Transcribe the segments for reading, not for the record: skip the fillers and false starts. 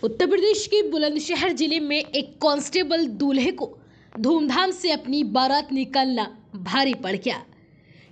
उत्तर प्रदेश के बुलंदशहर जिले में एक कांस्टेबल दूल्हे को धूमधाम से अपनी बारात निकालना भारी पड़ गया।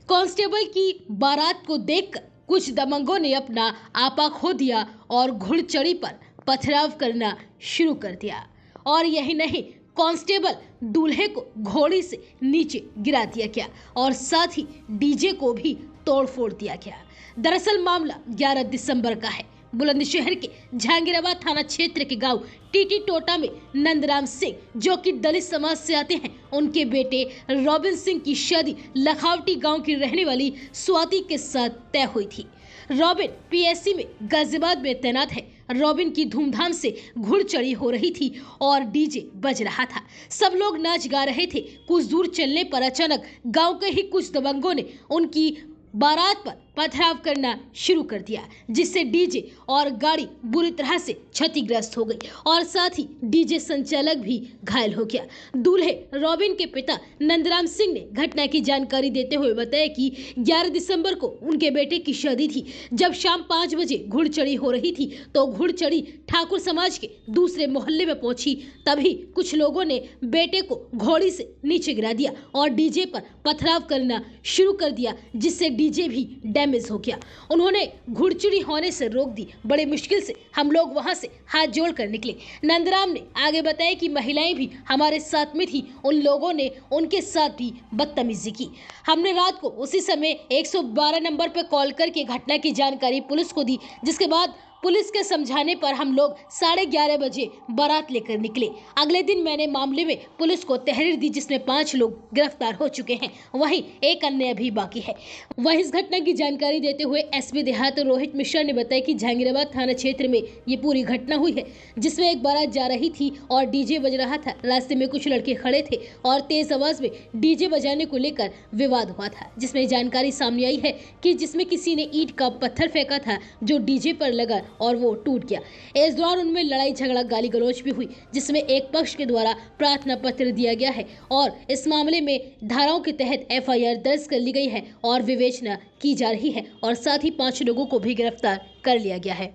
कांस्टेबल की बारात को देखकर कुछ दबंगों ने अपना आपा खो दिया और घुड़चढ़ी पर पथराव करना शुरू कर दिया। और यही नहीं, कांस्टेबल दूल्हे को घोड़ी से नीचे गिरा दिया गया और साथ ही डीजे को भी तोड़फोड़ दिया गया। दरअसल मामला 11 दिसंबर का है। बुलंदशहर के जहांगीराबाद थाना क्षेत्र के गांव टीटी टोटा में नंदराम सिंह, जो कि दलित समाज से आते हैं, उनके बेटे रॉबिन सिंह की शादी लखावटी गांव की रहने वाली स्वाति के साथ तय हुई थी। रॉबिन पीएससी में गाजियाबाद में तैनात है। रॉबिन की धूमधाम से घुड़चढ़ी हो रही थी और डीजे बज रहा था। सब लोग नाच गा रहे थे। कुछ दूर चलने पर अचानक गांव के ही कुछ दबंगों ने उनकी बारात पर पथराव करना शुरू कर दिया, जिससे डीजे और गाड़ी बुरी तरह से क्षतिग्रस्त हो गई और साथ ही डीजे संचालक भी घायल हो गया। दूल्हे रॉबिन के पिता नंदराम सिंह ने घटना की जानकारी देते हुए बताया कि 11 दिसंबर को उनके बेटे की शादी थी। जब शाम 5 बजे घुड़चढ़ी हो रही थी तो घुड़चढ़ी ठाकुर समाज के दूसरे मोहल्ले में पहुंची। तभी कुछ लोगों ने बेटे को घोड़ी से नीचे गिरा दिया और डीजे पर पथराव करना शुरू कर दिया, जिससे डीजे भी डैमेज हो गया। उन्होंने घुड़चढ़ी होने से रोक दी। बड़ी मुश्किल से हम लोग वहां से हाथ जोड़कर निकले। नंदराम ने आगे बताया कि महिलाएं भी हमारे साथ में थी। उन लोगों ने उनके साथ भी बदतमीजी की। हमने रात को उसी समय 112 नंबर पर कॉल करके घटना की जानकारी पुलिस को दी, जिसके बाद पुलिस के समझाने पर हम लोग 11:30 बजे बारात लेकर निकले। अगले दिन मैंने मामले में पुलिस को तहरीर दी, जिसमें 5 लोग गिरफ्तार हो चुके हैं, वहीं एक अन्य अभी बाकी है। वहीं इस घटना की जानकारी देते हुए एसपी देहात रोहित मिश्रा ने बताया कि जहांगीराबाद थाना क्षेत्र में ये पूरी घटना हुई है, जिसमें एक बारात जा रही थी और डीजे बज रहा था। रास्ते में कुछ लड़के खड़े थे और तेज आवाज में डीजे बजाने को लेकर विवाद हुआ था, जिसमें जानकारी सामने आई है कि जिसमें किसी ने ईंट का पत्थर फेंका था जो डीजे पर लगा और वो टूट गया। इस दौरान उनमें लड़ाई झगड़ा गाली गलौज भी हुई, जिसमें एक पक्ष के द्वारा प्रार्थना पत्र दिया गया है और इस मामले में धाराओं के तहत एफआईआर दर्ज कर ली गई है और विवेचना की जा रही है और साथ ही 5 लोगों को भी गिरफ्तार कर लिया गया है।